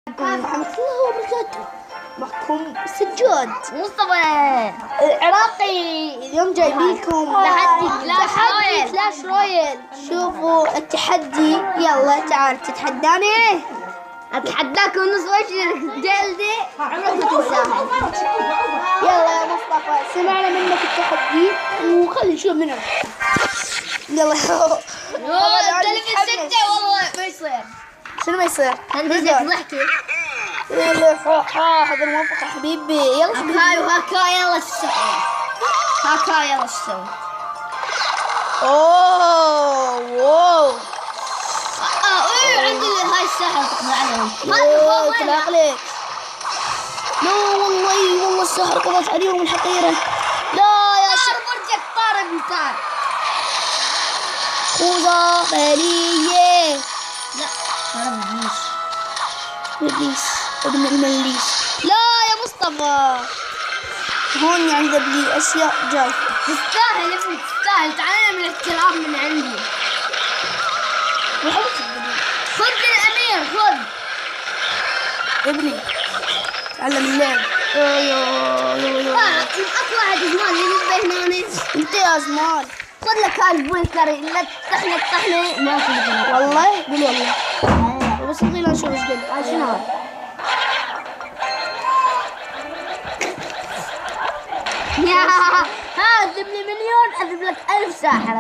ورحمة الله وبركاته. معكم سجاد مصطفى العراقي. اليوم جايبين لكم تحدي كلاش رويال. شوفوا التحدي. يلا تعال تتحداني. اتحداكم نص وجه جلدي عمرك ما تنساها. يلا يا مصطفى سمعنا منك التحدي وخلي نشوف منك. يلا التلفزيون ستة والله ما يصير. شنو ما يصير؟ هندسة ضحكي. يلا حاضر موافق يا حبيبي. يلا هاي وهاكا يلا تسوي. هاكا يلا تسوي. اوه عندي هاي الساحة تقضي عليهم. طلع عليك. لا والله السحر قضت عليهم الحقيرة. لا يا طار برجك طار بطار. خوذة بالية. لا طار إبليس ابن المليس. لا يا مصطفى هون عندي لي أشياء جاي. تستاهل ابني تستاهل. تعلم الاحترام من عندي. خذ الأمير خذ ابني تعلم اللعب. أطلع يا جمال اللي هنا. انت يا زمان خذ لك هالبولكر لا تطحني الطحنة ما في. والله قول والله بس خلينا نشوف ايش قال. شنو يا هذب لي مليون أذب لك 1000 ساحر.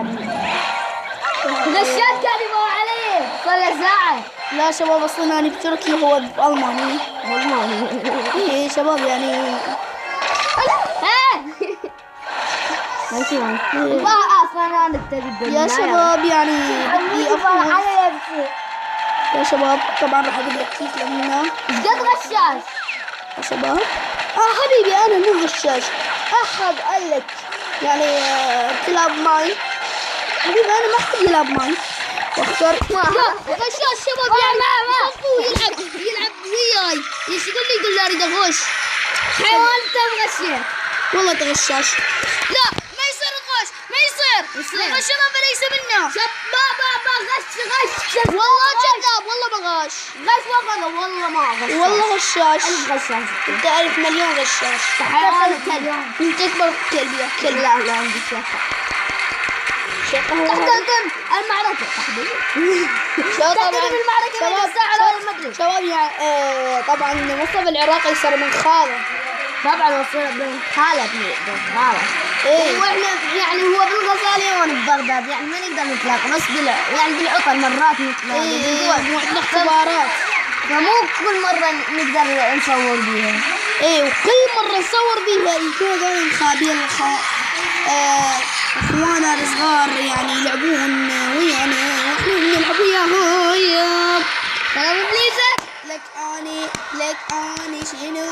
غشاش كان يبغى عليه صار ساعة. لا شباب اصلا انا بتركي هو بالماني. ايه شباب يعني ما اصلا انا يا شباب يعني بدي افوز. يا شباب طبعا راح اجيب لك كيس لهنا. ايش قد غشاش يا شباب حبيبي انا مو غشاش. احد قال لك يعني تلعب معي حبيبي. انا ما احب يلعب معي واختار غشاش شباب يعني يلعب وياي. ايش يقول لي اريد اغش. حيوان تغشيت والله تغشاش. لا ما يصير الغش ما يصير. الغشنا فليس منا. بابا غش والله كذاب والله ما غش. والله ما غش والله غشاش. غشاش انت 1000 مليون غشاش. حيوان كلب. انت اكبر كلب يا كلب. لا عندي شقة. تقدم المعركة تقدم المعركة بين الساحر والمدري. شباب يعني طبعا مصطفى العراقي صار من خاله. طبعا وصل بين خالة بين خالة. ايه واحنا يعني هو بالغزالية وانا ببغداد يعني ما نقدر نتلاقى بس يعني بالعطل مرات نتلاقى. ايه عندنا اختبارات فمو كل مرة نقدر نصور بيها. ايه وكل مرة نصور بيها يكونوا ذول الخابين اخوانا الصغار يعني يلعبوهن ويانا واحنا نلعب وياهم. سلام ابليسك. لك اني شنو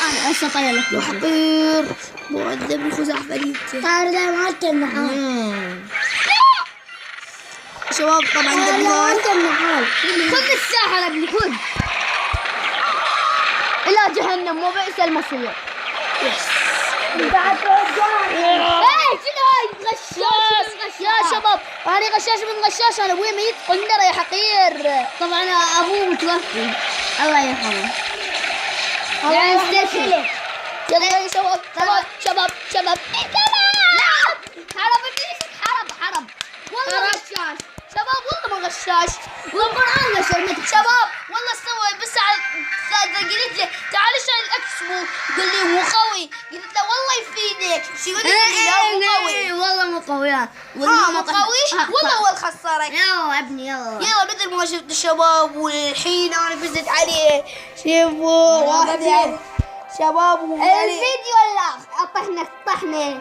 انا هسه طير لك حقير مؤدب الخزاع فريد. طير ده ما تنحال شباب طبعا دبلان خذ الساحر ابني خذ الى جهنم مو بئس المصير. بعد شنو هاي غشاش يا شباب انا غشاش من غشاش. انا ابوي ميت قندره يا حقير. طبعا ابوه متوفي الله يرحمه. يعني استسلم. يلا يا شباب لا حرب ابليس حرب والله غشاش. شباب والله ما غشاش. والقرآن غشاش. شباب والله سوى بس قلت له تعال اشتري الاكسبو. قال لي هو قوي. قلت له والله يفيدك. شو يقول لي لا مو قوي. والله مو قوي. مو قوي والله هو الخسارك. يلا ابني يلا مثل ما شفت الشباب والحين انا فزت عليه. شوفوا واحد يعني شباب الفيديو اللي طحنه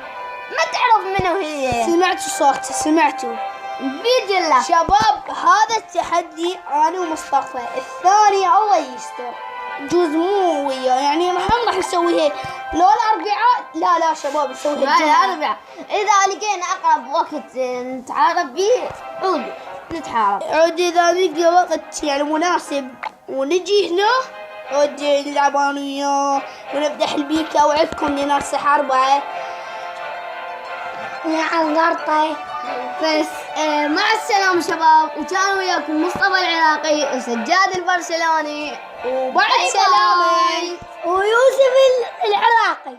ما تعرف منو هي. سمعتوا صوته سمعتوا الفيديو اللي شباب. هذا التحدي انا ومصطفى. الثاني الله يستر جوز مو وياه يعني راح نسوي هيك لو الاربعاء. لا شباب نسوي هيك الاربعاء اذا لقينا اقرب وقت نتعارف به عود نتحارب. عود اذا نلقى وقت يعني مناسب ونجي هنا عود نلعب انا وياه ونفتح البيكا. اوعدكم يا ناس 4 يا الغرطة بس مع السلامة شباب، وكان وياكم مصطفى العراقي وسجاد البرشلوني، وبعد سلامة ويوسف العراقي.